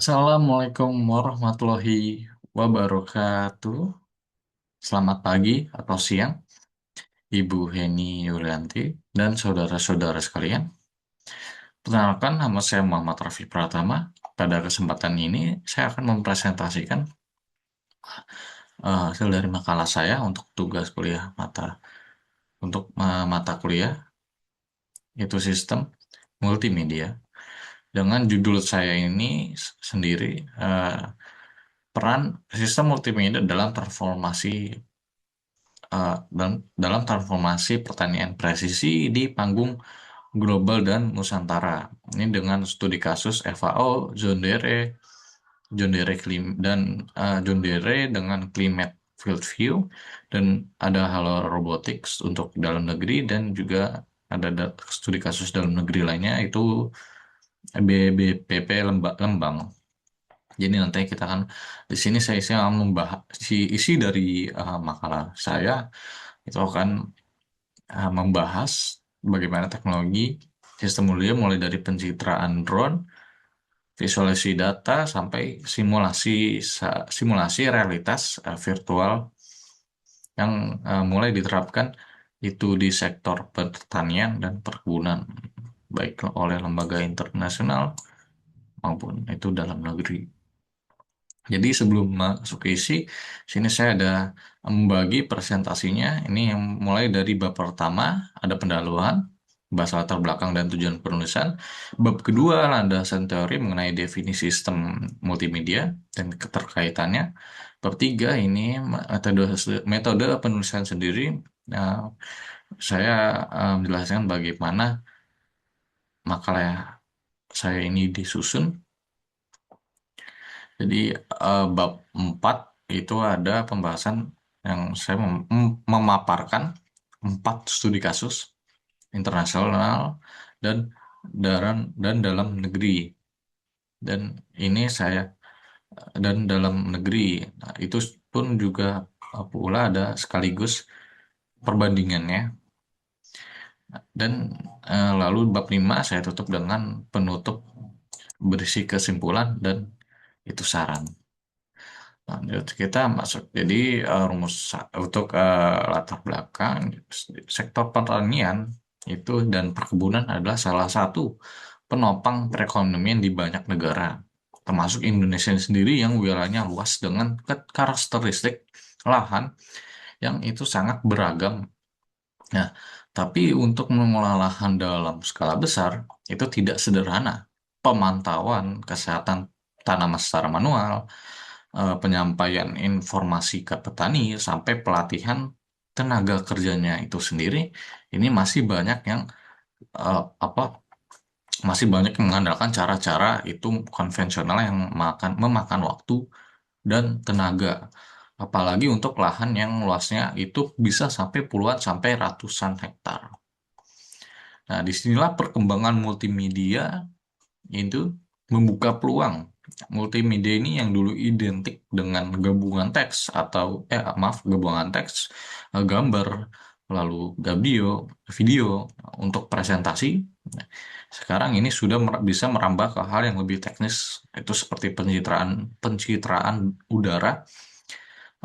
Assalamualaikum warahmatullahi wabarakatuh. Selamat pagi atau siang, Ibu Heni Yulianti dan saudara-saudara sekalian. Perkenalkan, nama saya Muhammad Rafi Pratama. Pada kesempatan ini, saya akan mempresentasikan hasil dari makalah saya untuk tugas kuliah mata kuliah itu sistem multimedia. Dengan judul saya ini sendiri, peran sistem multimedia dalam transformasi pertanian presisi di panggung global dan Nusantara. Ini dengan studi kasus FAO, John Deere dengan Climate Field View, dan ada Halo Robotics untuk dalam negeri, dan juga ada studi kasus dalam negeri lainnya itu BBPP Lembang. Jadi nanti kita akan di sini saya akan membahas isi dari makalah saya itu akan membahas bagaimana teknologi sistem mulia mulai dari pencitraan drone, visualisasi data sampai simulasi realitas virtual yang mulai diterapkan itu di sektor pertanian dan perkebunan baik oleh lembaga internasional maupun itu dalam negeri. Jadi sebelum masuk ke isi, sini saya ada membagi presentasinya. Ini yang mulai dari bab pertama, ada pendahuluan, bahasa latar belakang dan tujuan penulisan. Bab kedua, landasan teori mengenai definisi sistem multimedia dan keterkaitannya. Bab tiga, ini metode penulisan sendiri. Nah, saya menjelaskan bagaimana makalah saya ini disusun. Jadi bab 4 itu ada pembahasan yang saya memaparkan 4 studi kasus internasional dan dalam negeri. Dan ini saya dan dalam negeri. Nah, itu pun juga pula ada sekaligus perbandingannya. Dan lalu bab 5 saya tutup dengan penutup berisi kesimpulan dan itu saran. Lanjut kita masuk. Jadi rumus untuk latar belakang sektor pertanian itu dan perkebunan adalah salah satu penopang perekonomian di banyak negara, termasuk Indonesia sendiri yang wilayahnya luas dengan karakteristik lahan yang itu sangat beragam. Nah, tapi untuk mengelola lahan dalam skala besar itu tidak sederhana. Pemantauan kesehatan tanaman secara manual, penyampaian informasi ke petani, sampai pelatihan tenaga kerjanya itu sendiri, ini masih banyak yang apa masih banyak yang mengandalkan cara-cara itu konvensional yang memakan waktu dan tenaga. Apalagi untuk lahan yang luasnya itu bisa sampai puluhan sampai ratusan hektar. Nah, disinilah perkembangan multimedia itu membuka peluang. Multimedia ini yang dulu identik dengan gabungan teks gabungan teks, gambar, lalu video untuk presentasi. Nah, sekarang ini sudah bisa merambah ke hal yang lebih teknis, itu seperti pencitraan udara,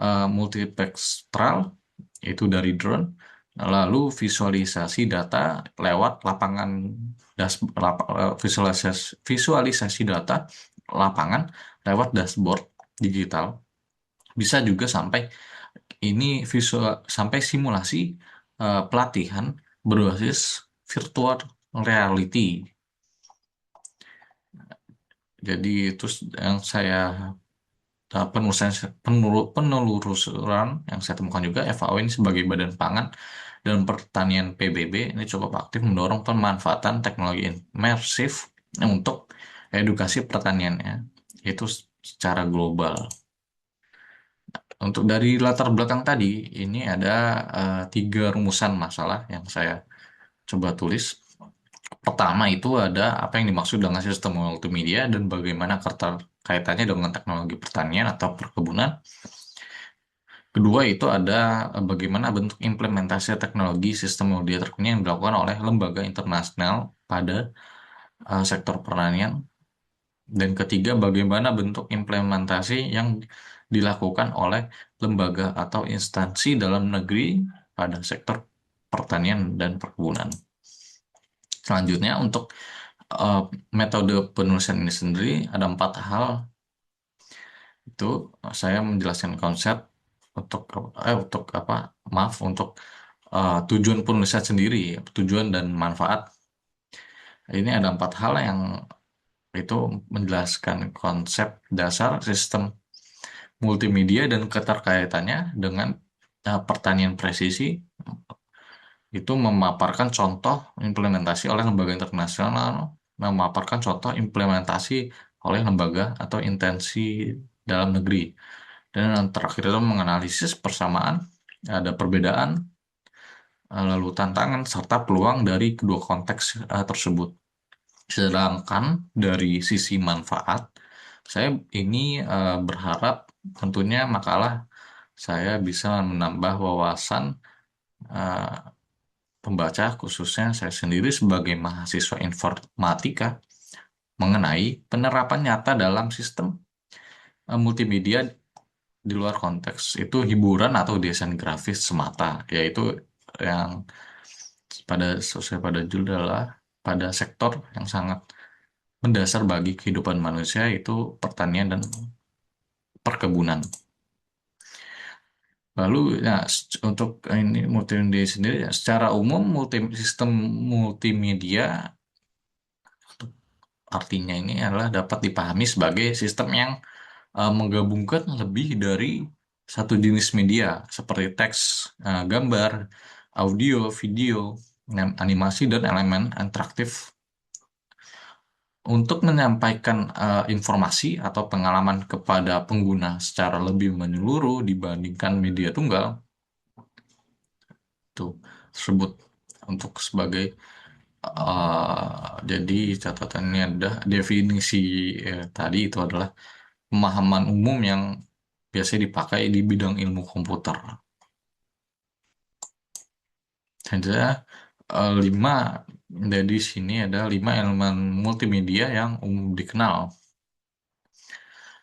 multispektral, itu dari drone, lalu visualisasi data lewat visualisasi data lapangan lewat dashboard digital. Bisa juga sampai simulasi pelatihan berbasis virtual reality. Jadi itu yang saya penelusuran yang saya temukan juga. FAO ini sebagai Badan Pangan dan Pertanian PBB ini cukup aktif mendorong pemanfaatan teknologi imersif untuk edukasi pertaniannya itu secara global. Untuk dari latar belakang tadi, ini ada 3 rumusan masalah yang saya coba tulis. Pertama itu ada apa yang dimaksud dengan sistem multimedia dan bagaimana kaitannya dengan teknologi pertanian atau perkebunan. Kedua itu ada bagaimana bentuk implementasi teknologi sistem media terkini yang dilakukan oleh lembaga internasional pada sektor pertanian. Dan ketiga, bagaimana bentuk implementasi yang dilakukan oleh lembaga atau instansi dalam negeri pada sektor pertanian dan perkebunan. Selanjutnya, untuk eh, metode penulisan ini sendiri ada 4 hal. Itu saya menjelaskan konsep untuk untuk apa? Maaf, untuk tujuan penulisan sendiri, tujuan dan manfaat. Ini ada 4 hal yang itu menjelaskan konsep dasar sistem multimedia dan keterkaitannya dengan pertanian presisi. Itu memaparkan contoh implementasi oleh lembaga internasional, memaparkan contoh implementasi oleh lembaga atau intensi dalam negeri. Dan yang terakhir itu menganalisis persamaan, ada perbedaan, lalu tantangan, serta peluang dari kedua konteks tersebut. Sedangkan dari sisi manfaat, saya ini berharap tentunya makalah saya bisa menambah wawasan eh, pembaca, khususnya saya sendiri sebagai mahasiswa informatika, mengenai penerapan nyata dalam sistem multimedia di luar konteks itu hiburan atau desain grafis semata, yaitu yang sesuai pada judul adalah pada sektor yang sangat mendasar bagi kehidupan manusia, itu pertanian dan perkebunan. Lalu ya, untuk ini multimedia sendiri, ya, secara umum sistem multimedia artinya ini adalah dapat dipahami sebagai sistem yang menggabungkan lebih dari satu jenis media seperti teks, gambar, audio, video, animasi, dan elemen interaktif untuk menyampaikan informasi atau pengalaman kepada pengguna secara lebih menyeluruh dibandingkan media tunggal. Itu tersebut untuk sebagai jadi catatannya ada definisi tadi itu adalah pemahaman umum yang biasanya dipakai di bidang ilmu komputer. Saja 5 dari sini ada 5 elemen multimedia yang umum dikenal.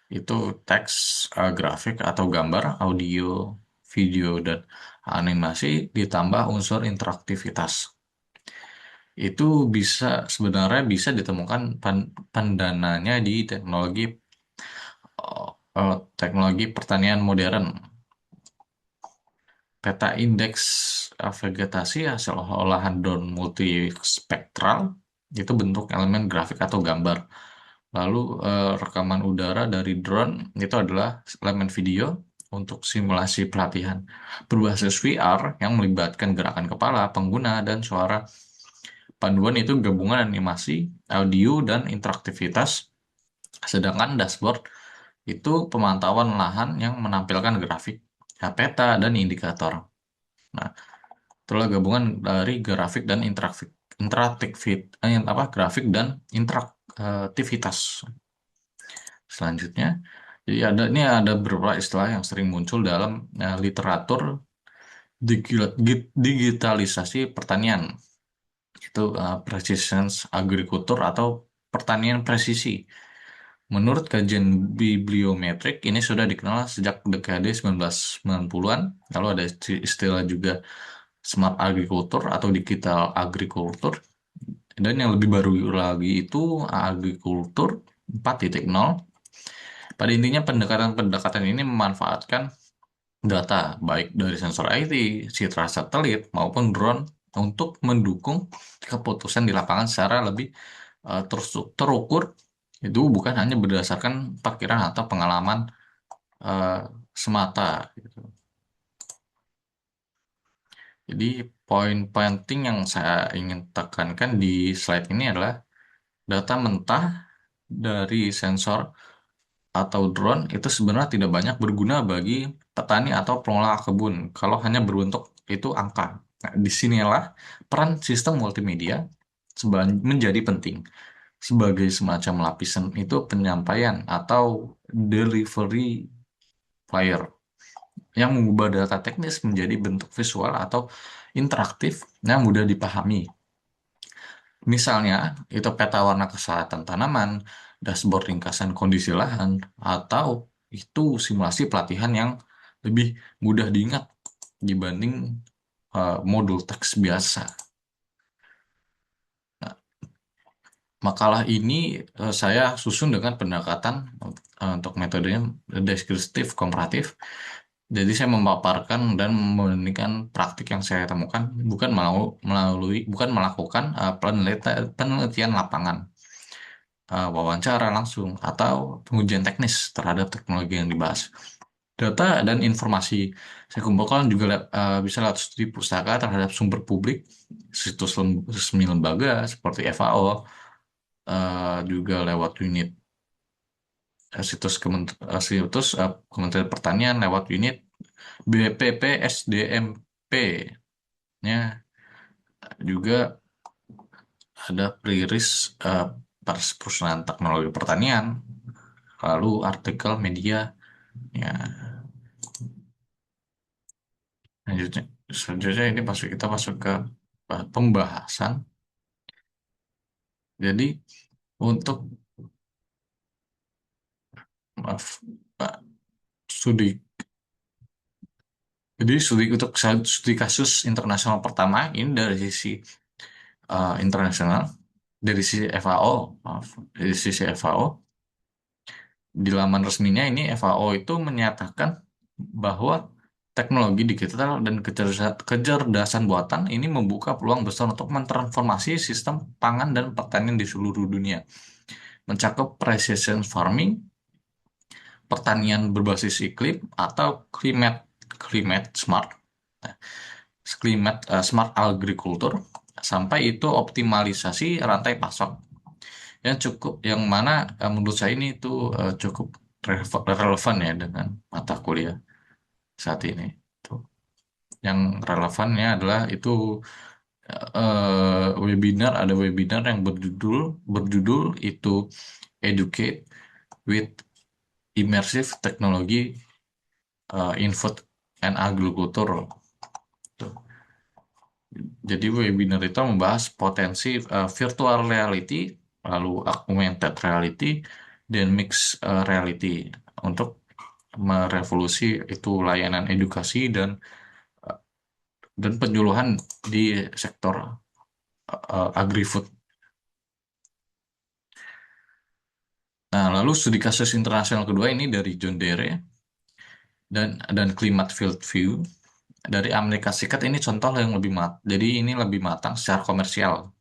Itu teks, grafik atau gambar, audio, video, dan animasi ditambah unsur interaktivitas. Itu sebenarnya bisa ditemukan pendananya di teknologi pertanian modern. Peta indeks vegetasi hasil olahan drone multispektral itu bentuk elemen grafik atau gambar. Lalu rekaman udara dari drone itu adalah elemen video untuk simulasi pelatihan berbasis VR yang melibatkan gerakan kepala, pengguna, dan suara. Panduan itu gabungan animasi, audio, dan interaktivitas. Sedangkan dashboard itu pemantauan lahan yang menampilkan grafik, peta, dan indikator. Nah, itulah gabungan dari grafik dan grafik dan interaktivitas. Selanjutnya, jadi ini ada beberapa istilah yang sering muncul dalam literatur digitalisasi pertanian. Itu precision agriculture atau pertanian presisi. Menurut kajian bibliometrik, ini sudah dikenal sejak dekade 1990-an. Lalu ada istilah juga smart agriculture atau digital agriculture. Dan yang lebih baru lagi itu agriculture 4.0. Pada intinya pendekatan-pendekatan ini memanfaatkan data baik dari sensor IT, citra satelit, maupun drone untuk mendukung keputusan di lapangan secara lebih terukur. Itu bukan hanya berdasarkan perkiraan atau pengalaman eh, semata gitu. Jadi poin penting yang saya ingin tekankan di slide ini adalah data mentah dari sensor atau drone itu sebenarnya tidak banyak berguna bagi petani atau pengelola kebun kalau hanya berbentuk itu angka. Nah, disinilah peran sistem multimedia menjadi penting sebagai semacam lapisan itu penyampaian atau delivery flyer yang mengubah data teknis menjadi bentuk visual atau interaktif yang mudah dipahami. Misalnya, itu peta warna kesehatan tanaman, dashboard ringkasan kondisi lahan, atau itu simulasi pelatihan yang lebih mudah diingat dibanding modul teks biasa. Nah, makalah ini saya susun dengan pendekatan untuk metodenya deskriptif komparatif. Jadi saya memaparkan dan membandingkan praktik yang saya temukan, bukan melakukan penelitian lapangan, wawancara langsung, atau pengujian teknis terhadap teknologi yang dibahas. Data dan informasi saya kumpulkan juga bisa lewat studi pustaka terhadap sumber publik, situs resmi lembaga seperti FAO, juga lewat situs Kementerian Pertanian, lewat unit BPP SDMP-nya, juga ada rilis perusahaan teknologi pertanian, lalu artikel media, ya. Selanjutnya ini kita masuk ke pembahasan. Jadi untuk studi kasus internasional pertama ini dari sisi internasional, dari sisi FAO, di laman resminya ini FAO itu menyatakan bahwa teknologi digital dan kecerdasan buatan ini membuka peluang besar untuk mentransformasi sistem pangan dan pertanian di seluruh dunia, mencakup precision farming, pertanian berbasis iklim, atau climate smart agriculture, sampai itu optimalisasi rantai pasok yang mana menurut saya ini itu cukup relevan ya dengan mata kuliah saat ini. Yang relevannya adalah itu ada webinar yang berjudul itu Educate with Immersive Technology in Food and Agriculture. Jadi webinar itu membahas potensi virtual reality, lalu augmented reality, dan mixed reality untuk merevolusi itu layanan edukasi dan penyuluhan di sektor agri-food. Nah, lalu studi kasus internasional kedua ini dari John Deere dan Climate Field View dari Amerika Serikat. Ini contoh yang jadi ini lebih matang secara komersial.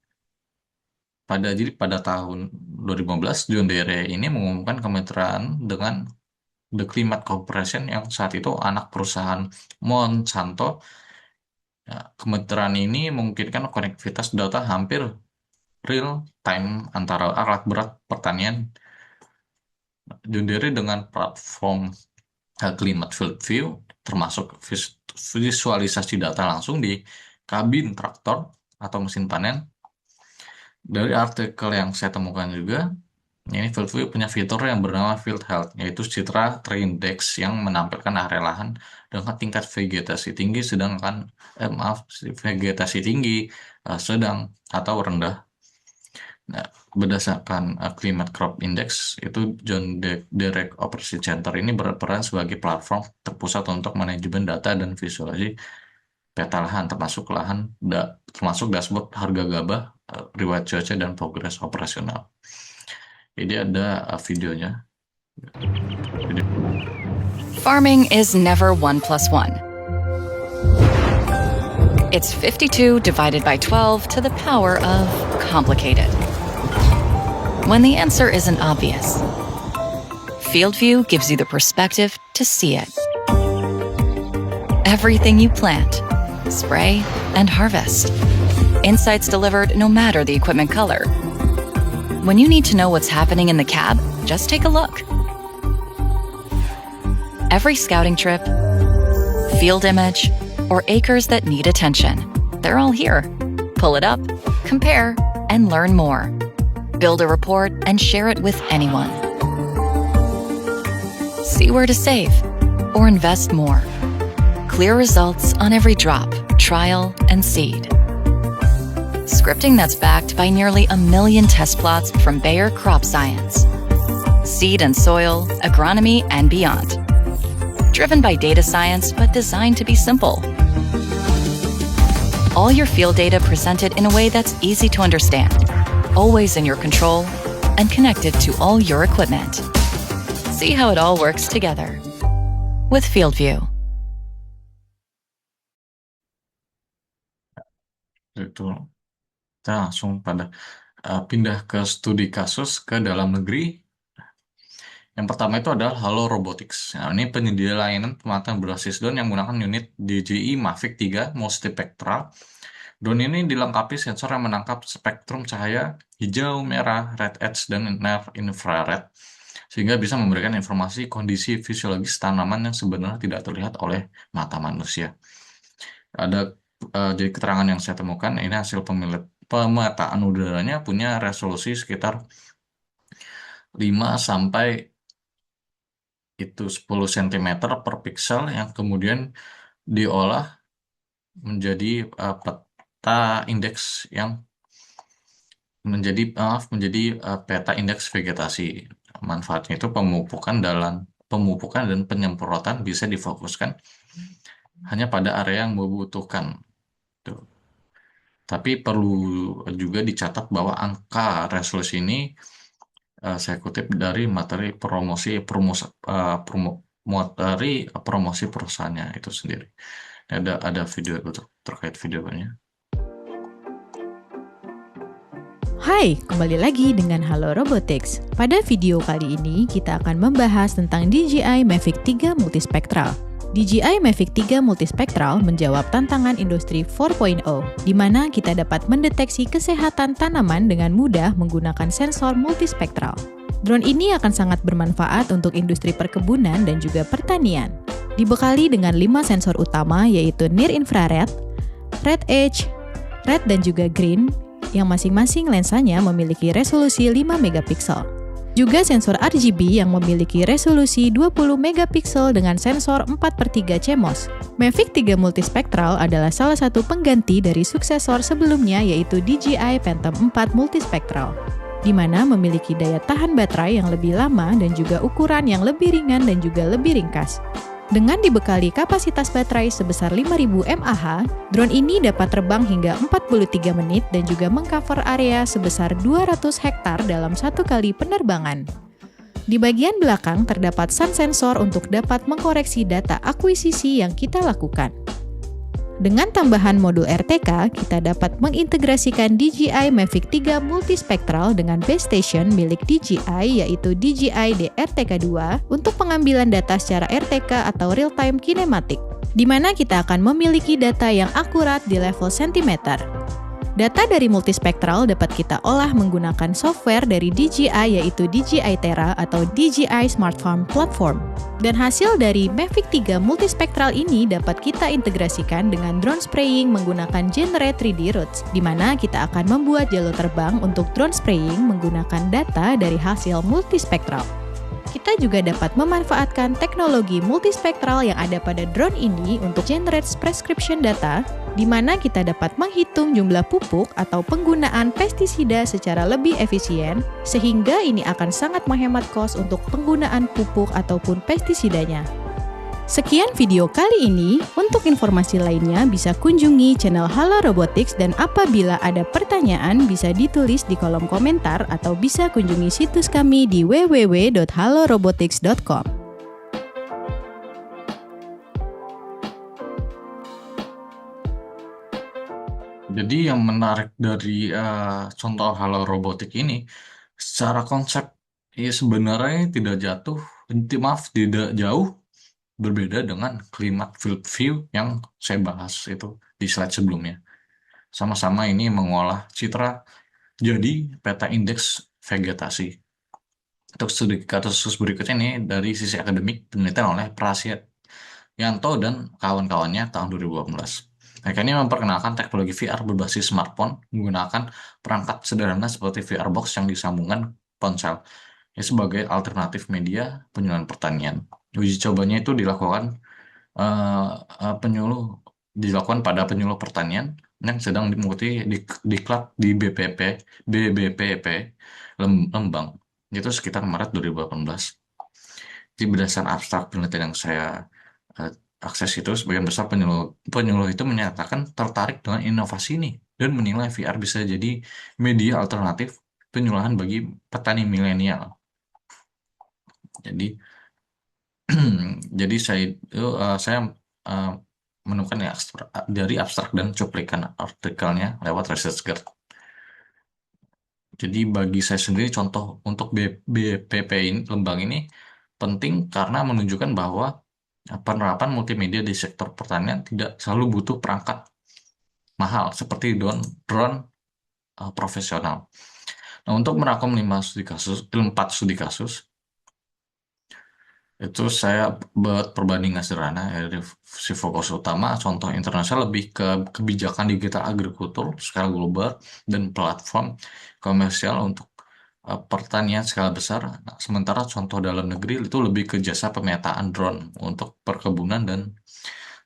Pada tahun 2015, John Deere ini mengumumkan kemitraan dengan The Climate Corporation yang saat itu anak perusahaan Monsanto. Nah, kemitraan ini memungkinkan konektivitas data hampir real time antara alat berat pertanian John Deere dengan platform Climate Field View, termasuk visualisasi data langsung di kabin traktor atau mesin panen. Dari artikel yang saya temukan juga, ini Field View punya fitur yang bernama Field Health, yaitu citra Treindex yang menampilkan area lahan dengan tingkat vegetasi tinggi, vegetasi tinggi, sedang, atau rendah. Nah, berdasarkan Climate Crop Index, itu John Deere Operation Center ini berperan sebagai platform terpusat untuk manajemen data dan visualisasi peta lahan, termasuk dashboard harga gabah, riwayat cuaca, dan progres operasional. Jadi ada videonya. Farming is never 1 + 1. It's 52 divided by 12 to the power of complicated. When the answer isn't obvious, FieldView gives you the perspective to see it. Everything you plant, spray, and harvest. Insights delivered no matter the equipment color. When you need to know what's happening in the cab, just take a look. Every scouting trip, field image, or acres that need attention, they're all here. Pull it up, compare, and learn more. Build a report and share it with anyone. See where to save or invest more. Clear results on every drop, trial, and seed. Scripting that's backed by nearly 1 million test plots from Bayer Crop Science. seed and soil, agronomy, and beyond. Driven by data science, but designed to be simple. All your field data presented in a way that's easy to understand, always in your control, and connected to all your equipment. See how it all works together with FieldView. Itu kita langsung pada pindah ke studi kasus ke dalam negeri. Yang pertama itu adalah Halo Robotics. Nah, ini penyedia layanan pemantauan berbasis drone yang menggunakan unit DJI Mavic 3 multispectral. Drone ini dilengkapi sensor yang menangkap spektrum cahaya hijau, merah, red edge, dan near infrared, sehingga bisa memberikan informasi kondisi fisiologis tanaman yang sebenarnya tidak terlihat oleh mata manusia. Ada jadi keterangan yang saya temukan, ini hasil pemetaan udaranya punya resolusi sekitar 5 sampai 10 cm per pixel yang kemudian diolah menjadi peta indeks yang menjadi peta indeks vegetasi. Manfaatnya itu pemupukan dan penyemprotan bisa difokuskan hanya pada area yang membutuhkan. Tuh. Tapi perlu juga dicatat bahwa angka resolusi ini saya kutip dari materi promosi perusahaannya itu sendiri. Ada video terkait videonya. Hai, kembali lagi dengan Halo Robotics. Pada video kali ini kita akan membahas tentang DJI Mavic 3 Multispectral. DJI Mavic 3 Multispectral menjawab tantangan industri 4.0, di mana kita dapat mendeteksi kesehatan tanaman dengan mudah menggunakan sensor multispektral. Drone ini akan sangat bermanfaat untuk industri perkebunan dan juga pertanian. Dibekali dengan 5 sensor utama yaitu near infrared, red edge, red dan juga green, yang masing-masing lensanya memiliki resolusi 5 megapiksel. Juga sensor RGB yang memiliki resolusi 20 megapiksel dengan sensor 4/3 CMOS. Mavic 3 Multispectral adalah salah satu pengganti dari suksesor sebelumnya yaitu DJI Phantom 4 Multispectral, di mana memiliki daya tahan baterai yang lebih lama dan juga ukuran yang lebih ringan dan juga lebih ringkas. Dengan dibekali kapasitas baterai sebesar 5000 mAh, drone ini dapat terbang hingga 43 menit dan juga mengcover area sebesar 200 hektar dalam satu kali penerbangan. Di bagian belakang terdapat sun sensor untuk dapat mengkoreksi data akuisisi yang kita lakukan. Dengan tambahan modul RTK, kita dapat mengintegrasikan DJI Mavic 3 Multispectral dengan base station milik DJI yaitu DJI DRTK2 untuk pengambilan data secara RTK atau real-time kinematic, di mana kita akan memiliki data yang akurat di level sentimeter. Data dari multispektral dapat kita olah menggunakan software dari DJI yaitu DJI Terra atau DJI Smart Farm Platform. Dan hasil dari Mavic 3 multispektral ini dapat kita integrasikan dengan drone spraying menggunakan Generate 3D Routes, di mana kita akan membuat jalur terbang untuk drone spraying menggunakan data dari hasil multispektral. Kita juga dapat memanfaatkan teknologi multispektral yang ada pada drone ini untuk generate prescription data, di mana kita dapat menghitung jumlah pupuk atau penggunaan pestisida secara lebih efisien, sehingga ini akan sangat menghemat kos untuk penggunaan pupuk ataupun pestisidanya. Sekian video kali ini. Untuk informasi lainnya bisa kunjungi channel Halo Robotics dan apabila ada pertanyaan bisa ditulis di kolom komentar atau bisa kunjungi situs kami di www.halorobotics.com. Jadi yang menarik dari contoh Halo Robotik ini, secara konsep sebenarnya tidak jauh berbeda dengan Climate Field View yang saya bahas itu di slide sebelumnya. Sama-sama ini mengolah citra jadi peta indeks vegetasi. Untuk studi kasus berikutnya ini dari sisi akademik penelitian oleh Prasyanto dan kawan-kawannya tahun 2018. Mereka ini memperkenalkan teknologi VR berbasis smartphone menggunakan perangkat sederhana seperti VR Box yang disambungkan ponsel sebagai alternatif media penyuluhan pertanian. Uji cobanya itu dilakukan pada penyuluh pertanian yang sedang mengikuti diklat di BBPP Lembang. itu sekitar Maret 2018. Jadi berdasarkan abstrak penelitian yang saya eh, akses itu, sebagian besar penyuluh, penyuluh itu menyatakan tertarik dengan inovasi ini dan menilai VR bisa jadi media alternatif penyuluhan bagi petani milenial. Jadi jadi saya eh, menemukan ya dari abstrak dan cuplikan artikelnya lewat ResearchGate. Jadi bagi saya sendiri contoh untuk BPP ini, Lembang ini penting karena menunjukkan bahwa penerapan multimedia di sektor pertanian tidak selalu butuh perangkat mahal seperti drone profesional. Nah, untuk merakom 4 studi kasus, itu saya buat perbandingan sederhana ya, dari si fokus utama contoh internasional lebih ke kebijakan digital agrikultur skala global dan platform komersial untuk pertanian skala besar. Nah, sementara contoh dalam negeri itu lebih ke jasa pemetaan drone untuk perkebunan dan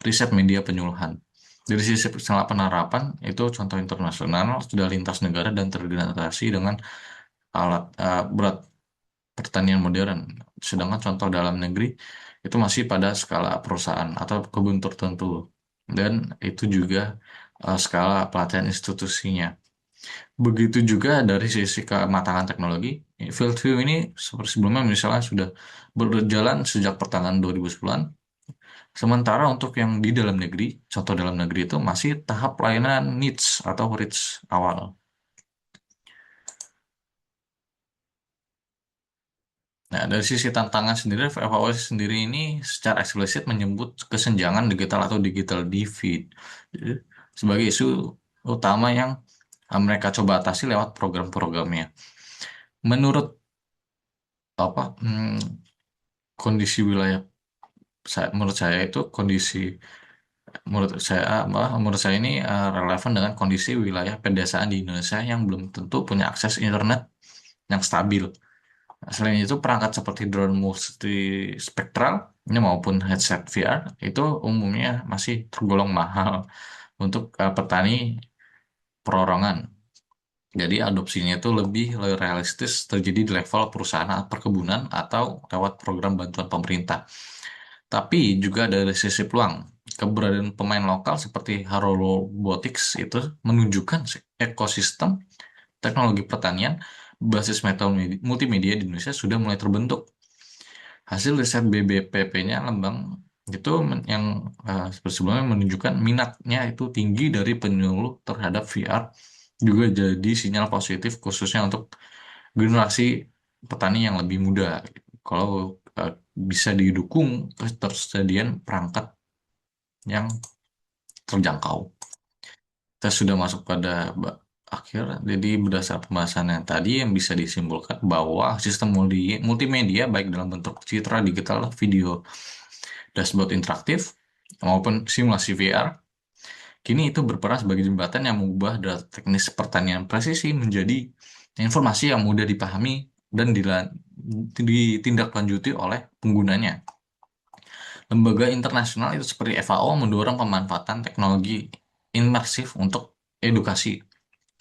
riset media penyuluhan. Dari sisi penerapan itu contoh internasional sudah lintas negara dan terintegrasi dengan alat berat pertanian modern. Sedangkan contoh dalam negeri itu masih pada skala perusahaan atau kebun tertentu. Dan itu juga skala pelatihan institusinya. Begitu juga dari sisi kematangan teknologi, Field View ini seperti sebelumnya misalnya sudah berjalan sejak pertengahan 2010-an. Sementara untuk yang di dalam negeri, contoh dalam negeri itu masih tahap pelayanan needs atau reach awal. Nah, dari sisi tantangan sendiri, evaluasi sendiri ini secara eksplisit menyebut kesenjangan digital atau digital divide jadi, sebagai isu utama yang mereka coba atasi lewat program-programnya. Menurut apa kondisi wilayah menurut saya itu kondisi menurut saya ini relevan dengan kondisi wilayah pedesaan di Indonesia yang belum tentu punya akses internet yang stabil. Selain itu, perangkat seperti drone multispektral ini maupun headset VR itu umumnya masih tergolong mahal untuk petani perorangan. Jadi adopsinya itu lebih realistis terjadi di level perusahaan perkebunan atau lewat program bantuan pemerintah. Tapi juga dari sisi peluang, keberadaan pemain lokal seperti Haro Robotics itu menunjukkan ekosistem teknologi pertanian berbasis multimedia di Indonesia sudah mulai terbentuk. Hasil riset BBPP-nya Lembang itu yang seperti sebelumnya menunjukkan minatnya itu tinggi dari penyuluh terhadap VR juga jadi sinyal positif khususnya untuk generasi petani yang lebih muda. Kalau bisa didukung ketersediaan perangkat yang terjangkau. Kita sudah masuk pada akhir, jadi berdasarkan pembahasan yang tadi yang bisa disimpulkan bahwa sistem multimedia baik dalam bentuk citra digital, video, dashboard interaktif, maupun simulasi VR, kini itu berperan sebagai jembatan yang mengubah data teknis pertanian presisi menjadi informasi yang mudah dipahami dan ditindaklanjuti oleh penggunanya. Lembaga internasional itu seperti FAO mendorong pemanfaatan teknologi imersif untuk edukasi.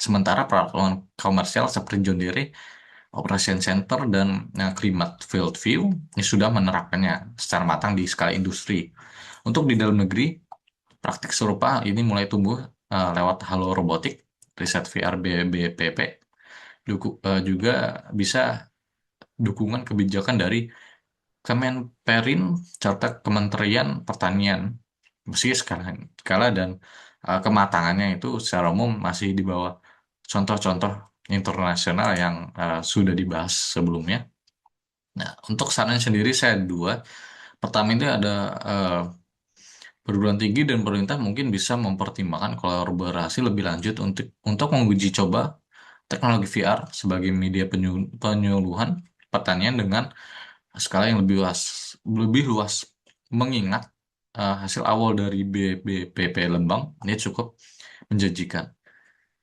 Sementara platform komersial seperti John Deere, Operation Center, dan Climate Field View ini sudah menerapkannya secara matang di skala industri. Untuk di dalam negeri, praktik serupa ini mulai tumbuh lewat Halo Robotik, riset VR BBPP, juga bisa dukungan kebijakan dari Kemenperin serta Kementerian Pertanian. Meski skala dan kematangannya itu secara umum masih di bawah contoh-contoh internasional yang sudah dibahas sebelumnya. Nah, untuk saran sendiri saya ada dua. Pertama itu ada perguruan tinggi dan pemerintah mungkin bisa mempertimbangkan kolaborasi lebih lanjut untuk menguji coba teknologi VR sebagai media penyuluhan pertanian dengan skala yang lebih luas mengingat hasil awal dari BBPP Lembang ini cukup menjanjikan.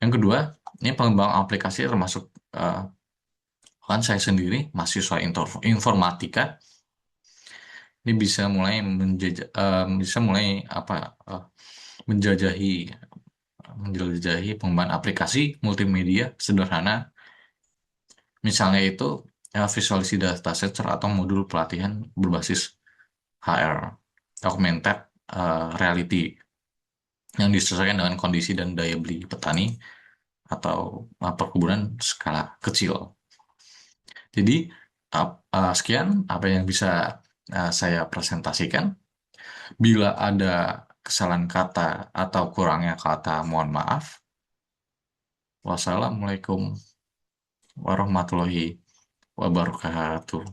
Yang kedua, ini pengembang aplikasi termasuk kan saya sendiri mahasiswa informatika ini bisa mulai menjajahi menjelajahi pengembangan aplikasi multimedia sederhana. Misalnya itu visualisasi dataset atau modul pelatihan berbasis HR, augmented reality, yang disesuaikan dengan kondisi dan daya beli petani atau perkebunan skala kecil. Jadi sekian apa yang bisa saya presentasikan. Bila ada kesalahan kata atau kurangnya kata, mohon maaf. Wassalamualaikum warahmatullahi wabarakatuh.